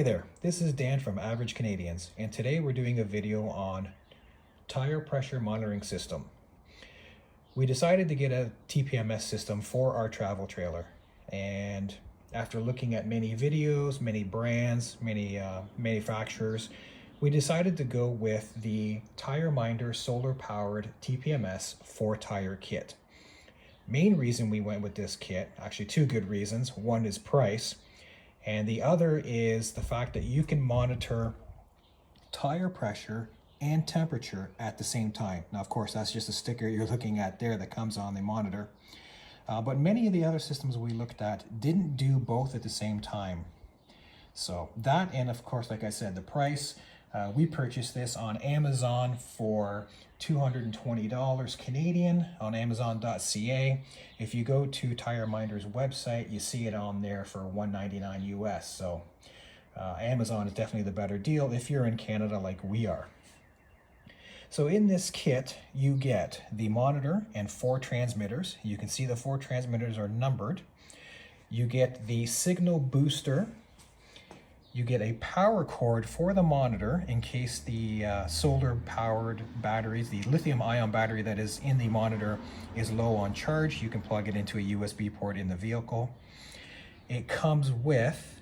Hey there, this is Dan from Average Canadians, and today we're doing a video on tire pressure monitoring system. We decided to get a TPMS system for our travel trailer, and after looking at many videos, many brands, many manufacturers, we decided to go with the TireMinder solar-powered TPMS 4-tire kit. Main reason we went with this kit, actually two good reasons. One is price, and the other is the fact that you can monitor tire pressure and temperature at the same time. Now, of course, that's just a sticker you're looking at there that comes on the monitor. But many of the other systems we looked at didn't do both at the same time. So that, and of course, like I said, the price, we purchased this on Amazon for $220 Canadian on Amazon.ca. If you go to TireMinder's website, you see it on there for $199 US. So Amazon is definitely the better deal if you're in Canada like we are. So in this kit, you get the monitor and 4 transmitters. You can see the 4 transmitters are numbered. You get the signal booster. You get a power cord for the monitor in case the solar-powered batteries, the lithium-ion battery that is in the monitor is low on charge. You can plug it into a USB port in the vehicle. It comes with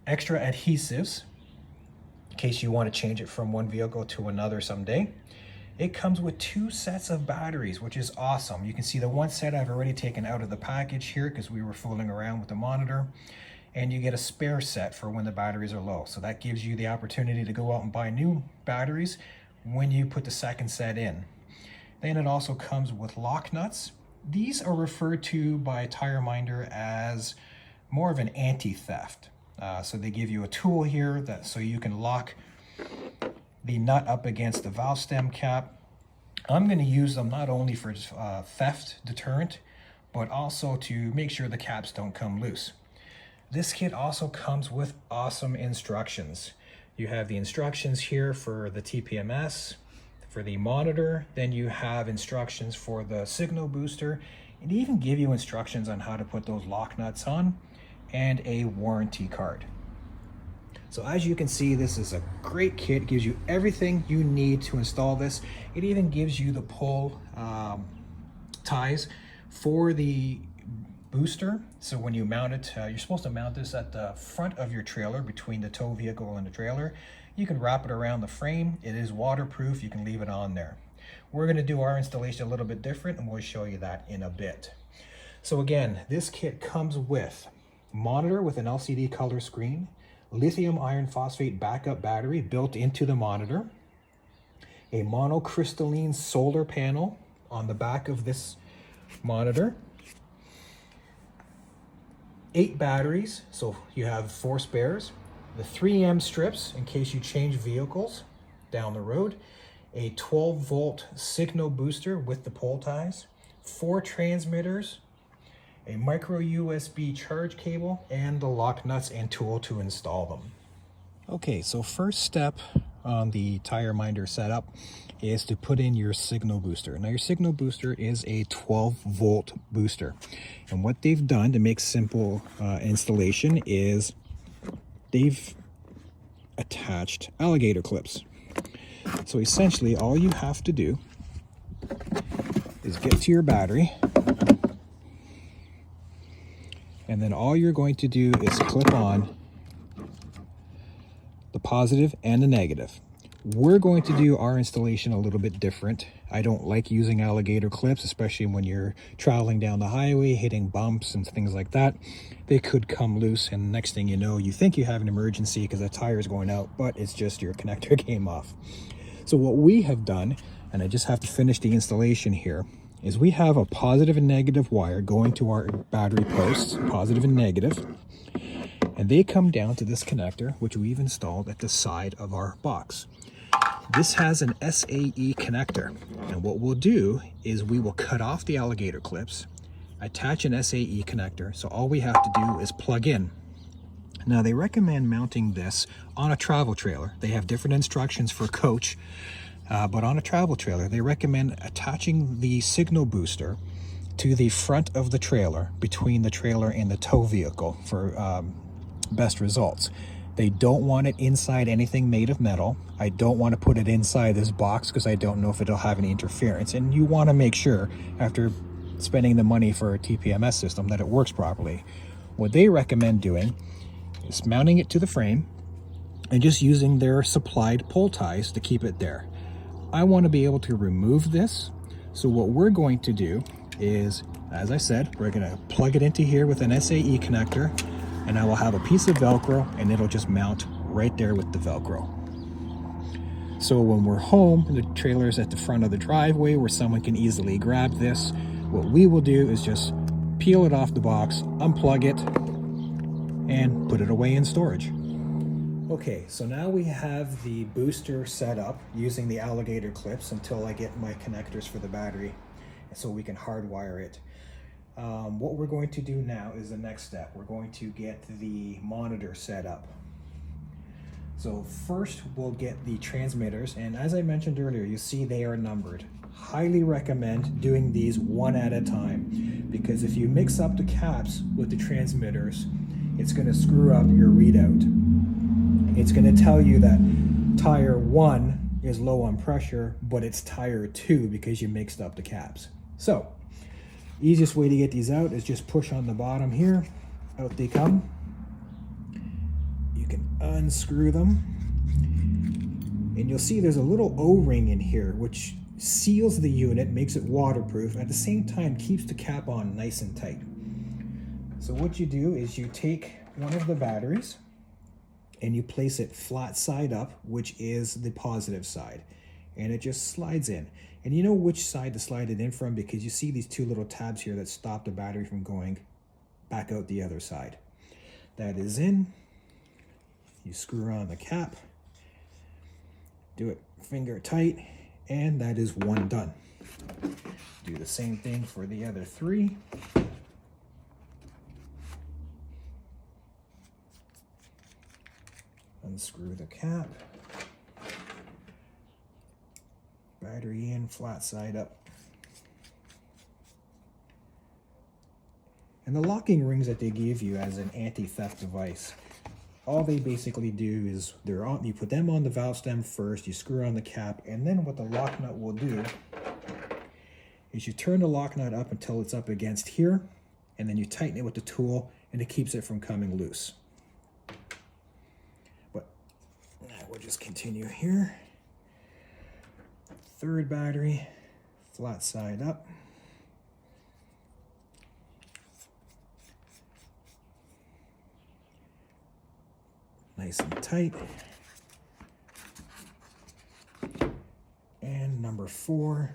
extra adhesives in case you want to change it from one vehicle to another someday. It comes with 2 sets of batteries, which is awesome. You can see the one set I've already taken out of the package here because we were fooling around with the monitor. And you get a spare set for when the batteries are low. So that gives you the opportunity to go out and buy new batteries when you put the second set in. Then it also comes with lock nuts. These are referred to by TireMinder as more of an anti-theft. So they give you a tool here so you can lock the nut up against the valve stem cap. I'm going to use them not only for theft deterrent, but also to make sure the caps don't come loose. This kit also comes with awesome instructions. You have the instructions here for the TPMS, for the monitor, then you have instructions for the signal booster, and even give you instructions on how to put those lock nuts on, and a warranty card. So as you can see, this is a great kit. It gives you everything you need to install this. It even gives you the pull ties for the booster. So when you mount it, you're supposed to mount this at the front of your trailer between the tow vehicle and the trailer. You can wrap it around the frame. It is waterproof. You can leave it on there. We're going to do our installation a little bit different, and we'll show you that in a bit. So again, this kit comes with monitor with an LCD color screen, lithium iron phosphate backup battery built into the monitor, a monocrystalline solar panel on the back of this monitor, 8 batteries, so you have 4 spares, the 3M strips in case you change vehicles down the road, a 12-volt signal booster with the pole ties, 4 transmitters, a micro USB charge cable, and the lock nuts and tool to install them. Okay, so first step on the TireMinder setup is to put in your signal booster. Now your signal booster is a 12-volt booster, and what they've done to make simple installation is they've attached alligator clips. So essentially all you have to do is get to your battery, and then all you're going to do is clip on the positive and the negative. We're going to do our installation a little bit different. I don't like using alligator clips, especially when you're traveling down the highway, hitting bumps and things like that. They could come loose, and next thing you know, you think you have an emergency because the tire is going out, but it's just your connector came off. So what we have done, and I just have to finish the installation here, is we have a positive and negative wire going to our battery posts, positive and negative, and they come down to this connector, which we've installed at the side of our box. This has an SAE connector, and what we'll do is we will cut off the alligator clips, attach an SAE connector, so all we have to do is plug in. Now they recommend mounting this on a travel trailer. They have different instructions for coach, but on a travel trailer, they recommend attaching the signal booster to the front of the trailer, between the trailer and the tow vehicle for best results. They don't want it inside anything made of metal. I don't want to put it inside this box because I don't know if it'll have any interference. And you want to make sure, after spending the money for a TPMS system, that it works properly. What they recommend doing is mounting it to the frame and just using their supplied pull ties to keep it there. I want to be able to remove this. So what we're going to do is, as I said, we're going to plug it into here with an SAE connector, and I will have a piece of Velcro and it'll just mount right there with the Velcro. So when we're home, the trailer is at the front of the driveway where someone can easily grab this. What we will do is just peel it off the box, unplug it, and put it away in storage. Okay, so now we have the booster set up using the alligator clips until I get my connectors for the battery so we can hardwire it. What we're going to do now is the next step. We're going to get the monitor set up. So first we'll get the transmitters, and as I mentioned earlier, you see they are numbered. Highly recommend doing these one at a time, because if you mix up the caps with the transmitters, it's going to screw up your readout. It's going to tell you that tire 1 is low on pressure, but it's tire 2 because you mixed up the caps. So easiest way to get these out is just push on the bottom here. Out they come. You can unscrew them. And you'll see there's a little O-ring in here which seals the unit, makes it waterproof, at the same time keeps the cap on nice and tight. So what you do is you take one of the batteries and you place it flat side up, which is the positive side, and it just slides in. And you know which side to slide it in from because you see these two little tabs here that stop the battery from going back out the other side. That is in. You screw on the cap, do it finger tight, and that is one done. Do the same thing for the other 3. Unscrew the cap, battery in, flat side up. And the locking rings that they give you as an anti-theft device, all they basically do is you put them on the valve stem first, you screw on the cap, and then what the lock nut will do is you turn the lock nut up until it's up against here, and then you tighten it with the tool, and it keeps it from coming loose. We'll just continue here. 3rd battery, flat side up. Nice and tight. And number 4.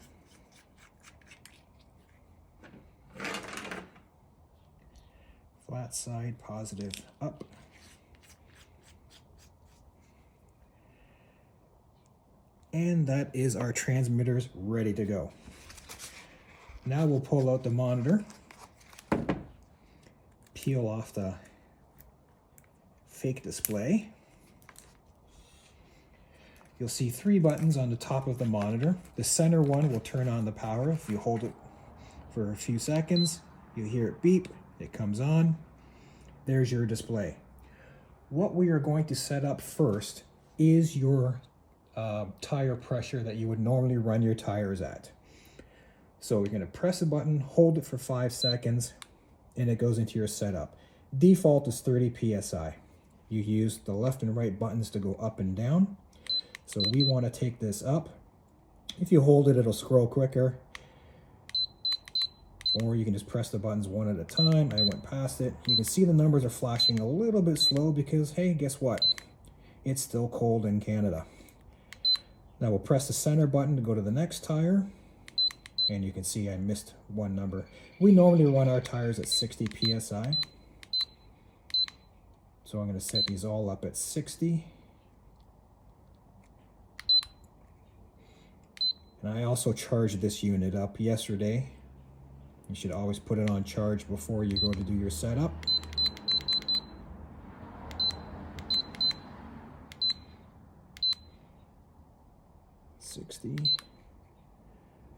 Flat side, positive up. And that is our transmitters ready to go. Now we'll pull out the monitor, peel off the fake display. You'll see 3 buttons on the top of the monitor. The center one will turn on the power. If you hold it for a few seconds, you'll hear it beep, it comes on. There's your display. What we are going to set up first is your tire pressure that you would normally run your tires at. So you're going to press a button, hold it for 5 seconds, and it goes into your setup. Default is 30 psi. You use the left and right buttons to go up and down. So we want to take this up. If you hold it, it'll scroll quicker. Or you can just press the buttons one at a time. I went past it. You can see the numbers are flashing a little bit slow because, hey, guess what? It's still cold in Canada. Now we'll press the center button to go to the next tire. And you can see I missed one number. We normally run our tires at 60 psi. So I'm going to set these all up at 60. And I also charged this unit up yesterday. You should always put it on charge before you go to do your setup.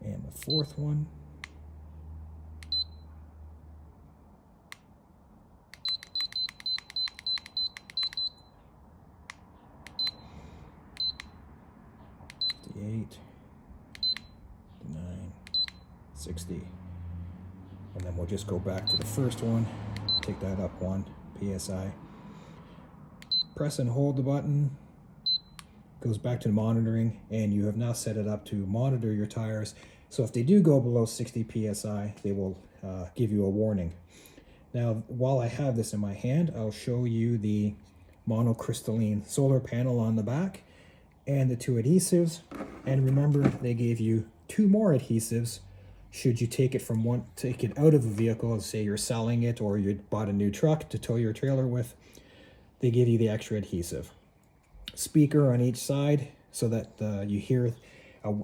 And the 4th one. 60. And then we'll just go back to the first one, take that up 1 psi. Press and hold the button, goes back to monitoring, and you have now set it up to monitor your tires. So if they do go below 60 psi, they will give you a warning. Now, while I have this in my hand, I'll show you the monocrystalline solar panel on the back and the 2 adhesives. And remember, they gave you 2 more adhesives should you take it out of a vehicle, say you're selling it or you bought a new truck to tow your trailer with. They give you the extra adhesive. Speaker on each side so that you hear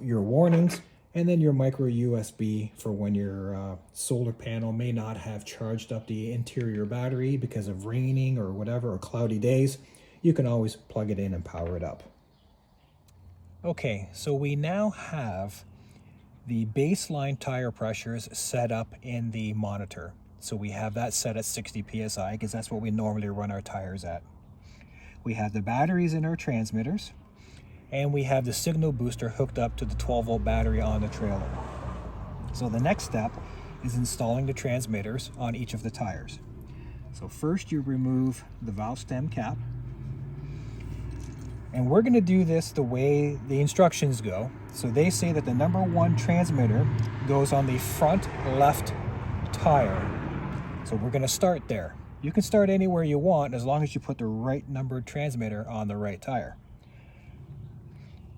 your warnings, and then your micro USB for when your solar panel may not have charged up the interior battery because of raining or whatever, or cloudy days. You can always plug it in and power it up. Okay, so we now have the baseline tire pressures set up in the monitor. So we have that set at 60 psi because that's what we normally run our tires at. We have the batteries in our transmitters, and we have the signal booster hooked up to the 12-volt battery on the trailer. So the next step is installing the transmitters on each of the tires. So first you remove the valve stem cap, and we're going to do this the way the instructions go. So they say that the number 1 transmitter goes on the front left tire. So we're going to start there. You can start anywhere you want as long as you put the right numbered transmitter on the right tire.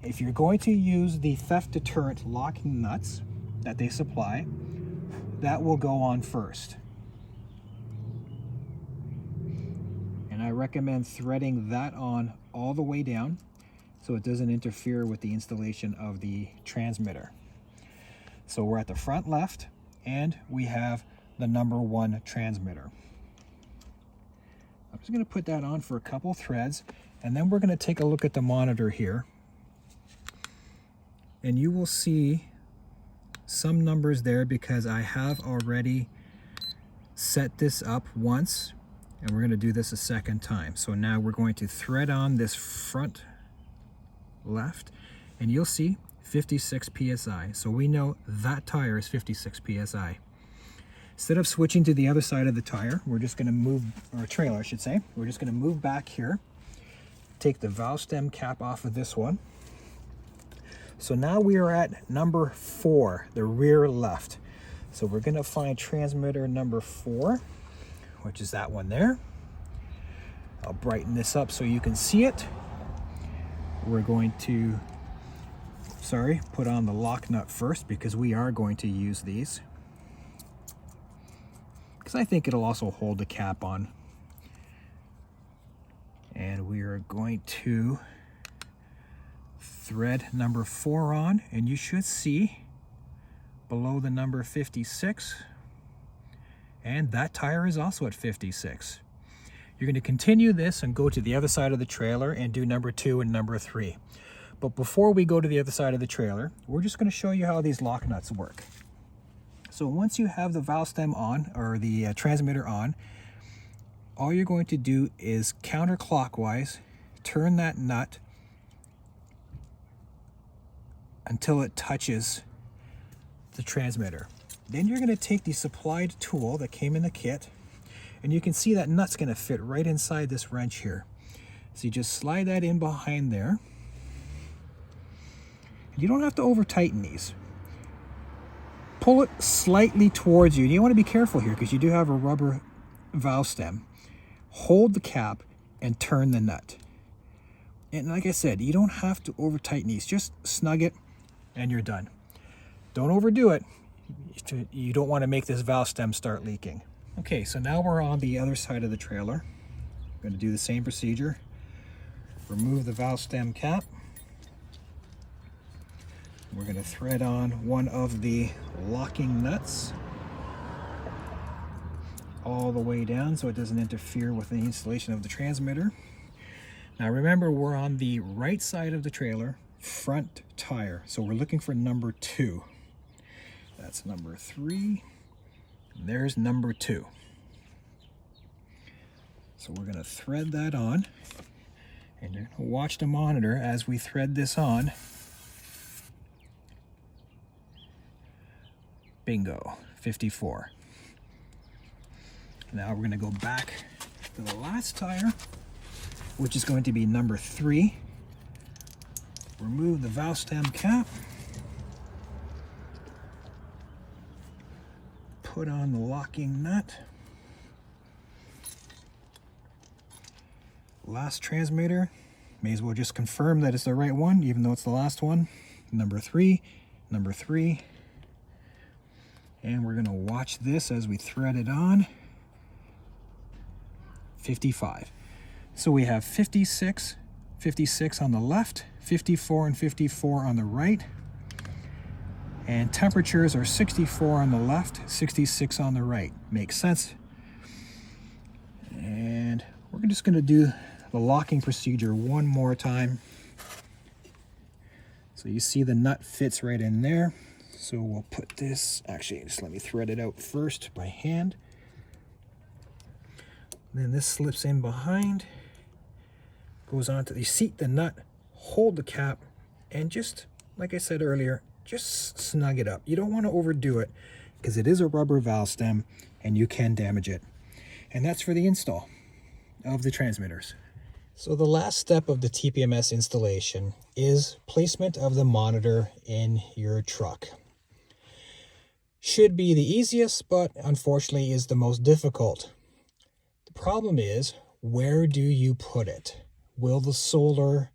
If you're going to use the theft deterrent locking nuts that they supply, that will go on first. And I recommend threading that on all the way down so it doesn't interfere with the installation of the transmitter. So we're at the front left, and we have the number 1 transmitter. I'm just going to put that on for a couple threads, and then we're going to take a look at the monitor here. And you will see some numbers there because I have already set this up once, and we're going to do this a second time. So now we're going to thread on this front left, and you'll see 56 psi. So we know that tire is 56 psi. Instead of switching to the other side of the tire, we're just going to move, or trailer I should say, we're just going to move back here, take the valve stem cap off of this one. So now we are at number 4, the rear left. So we're going to find transmitter number 4, which is that one there. I'll brighten this up so you can see it. We're going to, put on the lock nut first because we are going to use these. Because I think it'll also hold the cap on. And we are going to thread number 4 on, and you should see below the number 56, and that tire is also at 56. You're going to continue this and go to the other side of the trailer and do number 2 and number 3. But before we go to the other side of the trailer, we're just going to show you how these lock nuts work. So once you have the valve stem on, or the transmitter on, all you're going to do is counterclockwise turn that nut until it touches the transmitter. Then you're going to take the supplied tool that came in the kit, and you can see that nut's going to fit right inside this wrench here. So you just slide that in behind there. You don't have to over tighten these. Pull it slightly towards you. You want to be careful here because you do have a rubber valve stem. Hold the cap and turn the nut. And like I said, you don't have to over tighten these. Just snug it and you're done. Don't overdo it. You don't want to make this valve stem start leaking. Okay, so now we're on the other side of the trailer. I'm going to do the same procedure. Remove the valve stem cap. We're going to thread on one of the locking nuts all the way down so it doesn't interfere with the installation of the transmitter. Now remember, we're on the right side of the trailer, front tire. So we're looking for number 2. That's number 3. There's number 2. So we're going to thread that on, and you're going to watch the monitor as we thread this on. Bingo, 54. Now we're going to go back to the last tire, which is going to be number 3. Remove the valve stem cap. Put on the locking nut. Last transmitter. May as well just confirm that it's the right one, even though it's the last one. Number 3, number 3. And we're gonna watch this as we thread it on. 55. So we have 56, 56 on the left, 54 and 54 on the right. And temperatures are 64 on the left, 66 on the right. Makes sense. And we're just gonna do the locking procedure one more time. So you see the nut fits right in there. So we'll put this, actually just let me thread it out first by hand. Then this slips in behind, goes onto the seat, the nut, hold the cap, and just, like I said earlier, just snug it up. You don't want to overdo it because it is a rubber valve stem and you can damage it. And that's for the install of the transmitters. So the last step of the TPMS installation is placement of the monitor in your truck. Should be the easiest, but unfortunately is the most difficult. The problem is, where do you put it? Will the solar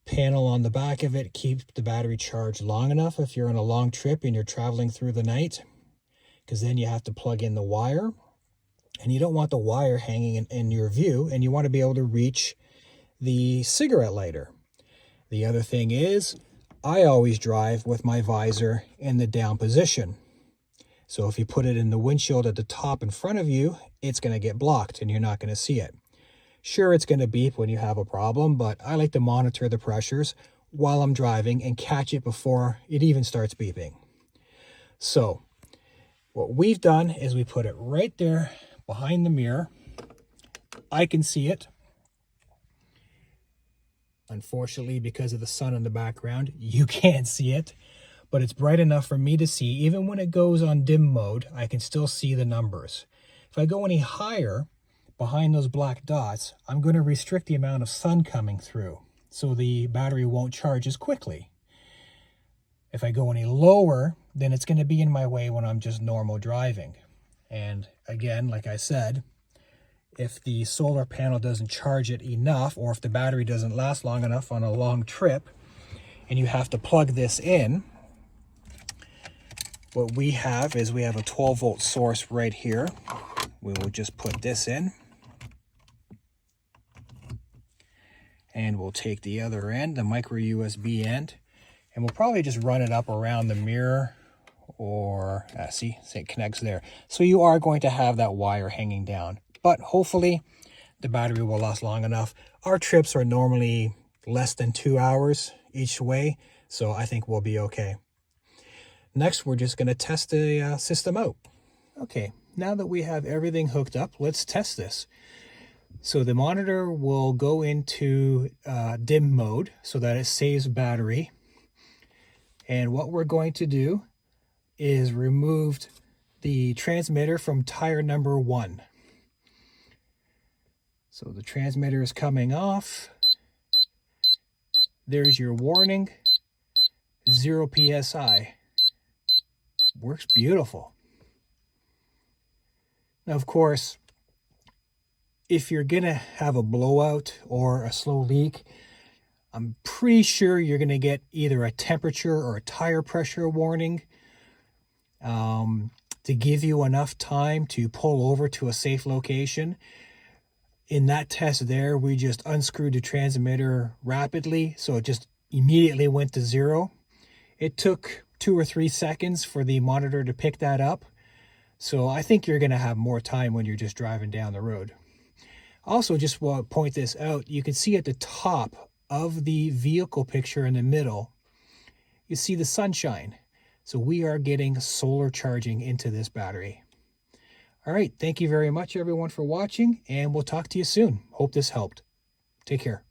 panel on the back of it keep the battery charged long enough if you're on a long trip and you're traveling through the night? Because then you have to plug in the wire. And you don't want the wire hanging in your view, and you want to be able to reach the cigarette lighter. The other thing is, I always drive with my visor in the down position. So if you put it in the windshield at the top in front of you, it's going to get blocked and you're not going to see it. Sure, it's going to beep when you have a problem, but I like to monitor the pressures while I'm driving and catch it before it even starts beeping. So what we've done is we put it right there behind the mirror. I can see it. Unfortunately, because of the sun in the background, you can't see it, but it's bright enough for me to see. Even when it goes on dim mode, I can still see the numbers. If I go any higher behind those black dots, I'm going to restrict the amount of sun coming through, so the battery won't charge as quickly. If I go any lower, then it's going to be in my way when I'm just normal driving. And again, like I said, if the solar panel doesn't charge it enough, or if the battery doesn't last long enough on a long trip, and you have to plug this in, what we have is we have a 12-volt source right here. We will just put this in. And we'll take the other end, the micro USB end, and we'll probably just run it up around the mirror, or see it connects there. So you are going to have that wire hanging down, but hopefully the battery will last long enough. Our trips are normally less than 2 hours each way, so I think we'll be okay. Next, we're just going to test the system out. Okay, now that we have everything hooked up, let's test this. So the monitor will go into dim mode so that it saves battery. And what we're going to do is remove the transmitter from tire number 1. So the transmitter is coming off. There's your warning, 0 PSI. Works beautiful. Now, of course, if you're gonna have a blowout or a slow leak, I'm pretty sure you're gonna get either a temperature or a tire pressure warning to give you enough time to pull over to a safe location. In that test there, we just unscrewed the transmitter rapidly, so it just immediately went to 0. It took 2 or 3 seconds for the monitor to pick that up. So I think you're gonna have more time when you're just driving down the road. Also, just want to point this out, you can see at the top of the vehicle picture in the middle, you see the sunshine. So we are getting solar charging into this battery. All right, thank you very much everyone for watching, and we'll talk to you soon. Hope this helped. Take care.